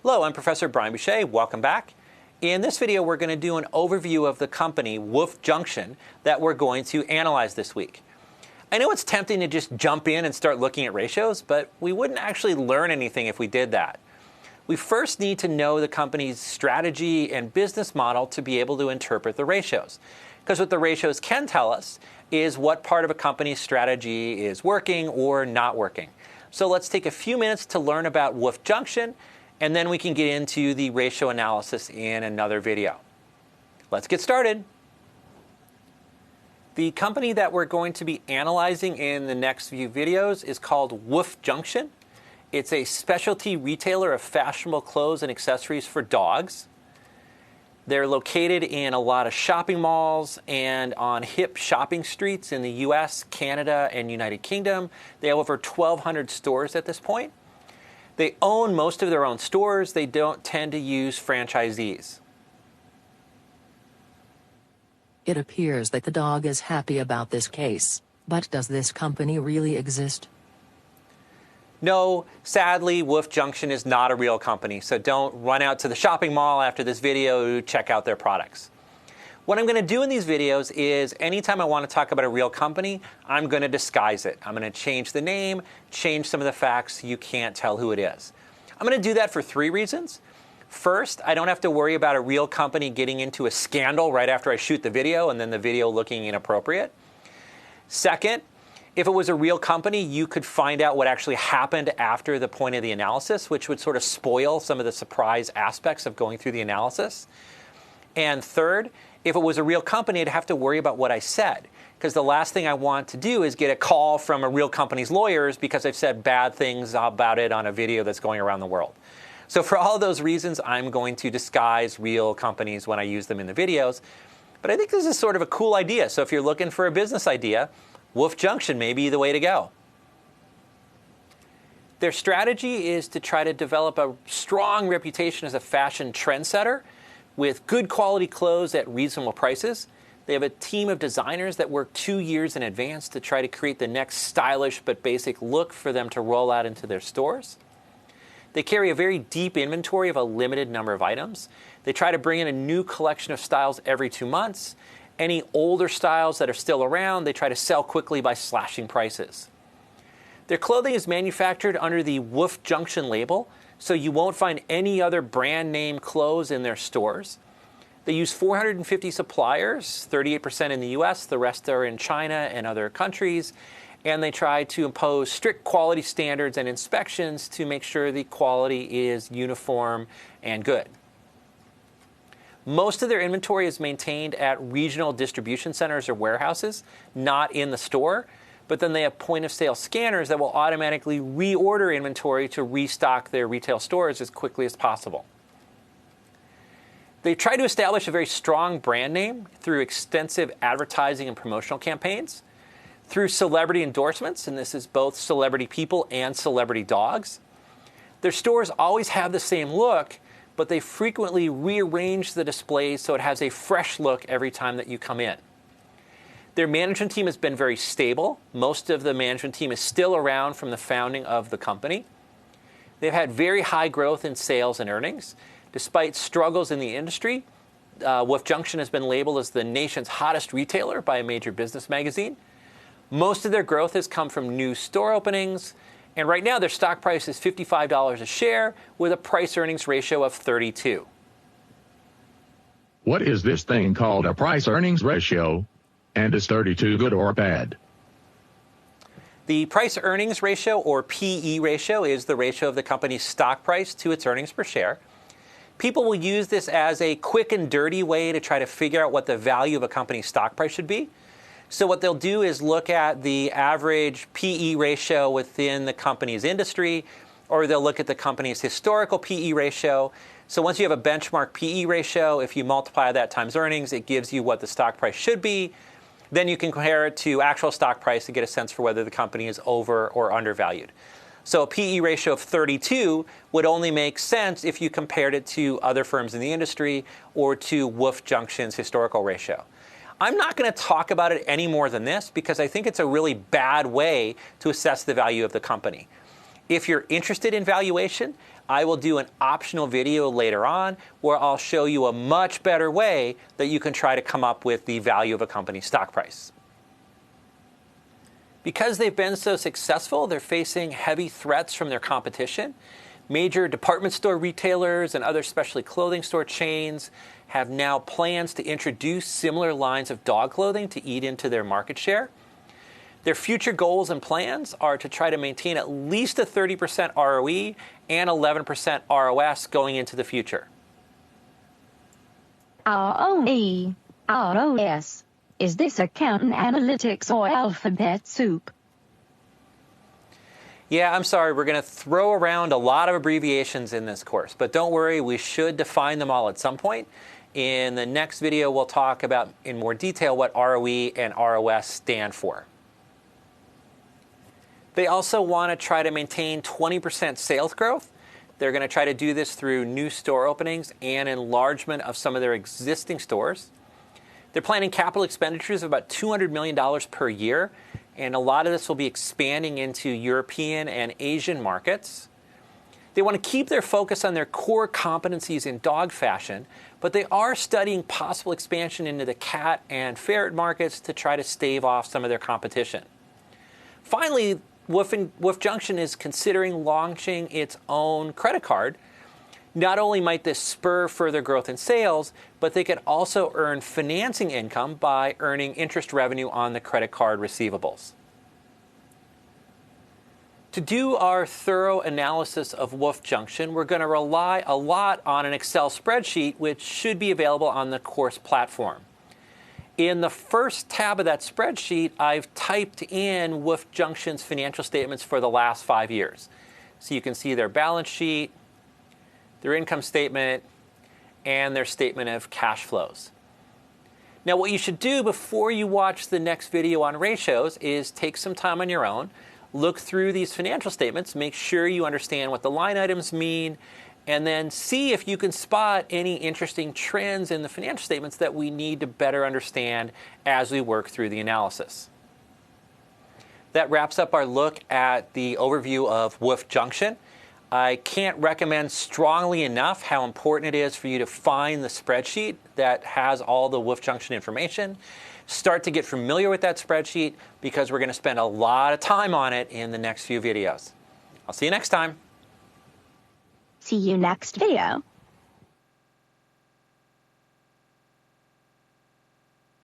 Hello, I'm Professor Brian Boucher. Welcome back. In this video, we're going to do an overview of the company Wolf Junction that we're going to analyze this week. I know it's tempting to just jump in and start looking at ratios, but we wouldn't actually learn anything if we did that. We first need to know the company's strategy and business model to be able to interpret the ratios. Because what the ratios can tell us is what part of a company's strategy is working or not working. So let's take a few minutes to learn about Wolf Junction, and then we can get into the ratio analysis in another video. Let's get started. The company that we're going to be analyzing in the next few videos is called Wolf Junction. It's a specialty retailer of fashionable clothes and accessories for dogs. They're located in a lot of shopping malls and on hip shopping streets in the US, Canada, and United Kingdom. They have over 1,200 stores at this point. They own most of their own stores. They don't tend to use franchisees. It appears that the dog is happy about this case, but does this company really exist? No, sadly, Wolf Junction is not a real company, so don't run out to the shopping mall after this video to check out their products. What I'm going to do in these videos is anytime I want to talk about a real company, I'm going to disguise it. I'm going to change the name, change some of the facts so you can't tell who it is. I'm going to do that for three reasons. First, I don't have to worry about a real company getting into a scandal right after I shoot the video and then the video looking inappropriate. Second, if it was a real company, you could find out what actually happened after the point of the analysis, which would sort of spoil some of the surprise aspects of going through the analysis. And third, if it was a real company, I'd have to worry about what I said, because the last thing I want to do is get a call from a real company's lawyers because I've said bad things about it on a video that's going around the world. So for all those reasons, I'm going to disguise real companies when I use them in the videos. But I think this is sort of a cool idea. So if you're looking for a business idea, Wolf Junction may be the way to go. Their strategy is to try to develop a strong reputation as a fashion trendsetter with good quality clothes at reasonable prices. They have a team of designers that work 2 years in advance to try to create the next stylish but basic look for them to roll out into their stores. They carry a very deep inventory of a limited number of items. They try to bring in a new collection of styles every 2 months. Any older styles that are still around, they try to sell quickly by slashing prices. Their clothing is manufactured under the Wolf Junction label, so you won't find any other brand name clothes in their stores. They use 450 suppliers, 38% in the US, the rest are in China and other countries, and they try to impose strict quality standards and inspections to make sure the quality is uniform and good. Most of their inventory is maintained at regional distribution centers or warehouses, not in the store. But then they have point-of-sale scanners that will automatically reorder inventory to restock their retail stores as quickly as possible. They try to establish a very strong brand name through extensive advertising and promotional campaigns, through celebrity endorsements, and this is both celebrity people and celebrity dogs. Their stores always have the same look, but they frequently rearrange the displays so it has a fresh look every time that you come in. Their management team has been very stable. Most of the management team is still around from the founding of the company. They've had very high growth in sales and earnings. Despite struggles in the industry, Wolf Junction has been labeled as the nation's hottest retailer by a major business magazine. Most of their growth has come from new store openings. And right now, their stock price is $55 a share with a price-earnings ratio of 32. What is this thing called a price-earnings ratio? And is 32 good or bad? The price-earnings ratio, or PE ratio, is the ratio of the company's stock price to its earnings per share. People will use this as a quick and dirty way to try to figure out what the value of a company's stock price should be. So what they'll do is look at the average PE ratio within the company's industry, or they'll look at the company's historical PE ratio. So once you have a benchmark PE ratio, if you multiply that times earnings, it gives you what the stock price should be. Then you can compare it to actual stock price to get a sense for whether the company is over or undervalued. So a PE ratio of 32 would only make sense if you compared it to other firms in the industry or to Wolf Junction's historical ratio. I'm not going to talk about it any more than this because I think it's a really bad way to assess the value of the company. If you're interested in valuation, I will do an optional video later on where I'll show you a much better way that you can try to come up with the value of a company's stock price. Because they've been so successful, they're facing heavy threats from their competition. Major department store retailers and other specialty clothing store chains have now plans to introduce similar lines of dog clothing to eat into their market share. Their future goals and plans are to try to maintain at least a 30% ROE and 11% ROS going into the future. ROE, ROS. Is this accountant analytics or alphabet soup? Yeah, I'm sorry, we're going to throw around a lot of abbreviations in this course, but don't worry, we should define them all at some point. In the next video, we'll talk about in more detail what ROE and ROS stand for. They also want to try to maintain 20% sales growth. They're going to try to do this through new store openings and enlargement of some of their existing stores. They're planning capital expenditures of about $200 million per year, and a lot of this will be expanding into European and Asian markets. They want to keep their focus on their core competencies in dog fashion, but they are studying possible expansion into the cat and ferret markets to try to stave off some of their competition. Finally, Wolf Junction is considering launching its own credit card. Not only might this spur further growth in sales, but they could also earn financing income by earning interest revenue on the credit card receivables. To do our thorough analysis of Wolf Junction, we're going to rely a lot on an Excel spreadsheet, which should be available on the course platform. In the first tab of that spreadsheet, I've typed in Wolf Junction's financial statements for the last 5 years. So you can see their balance sheet, their income statement, and their statement of cash flows. Now, what you should do before you watch the next video on ratios is take some time on your own, look through these financial statements, make sure you understand what the line items mean, and then see if you can spot any interesting trends in the financial statements that we need to better understand as we work through the analysis. That wraps up our look at the overview of Wolf Junction. I can't recommend strongly enough how important it is for you to find the spreadsheet that has all the Wolf Junction information. Start to get familiar with that spreadsheet because we're going to spend a lot of time on it in the next few videos. I'll see you next time. See you next video.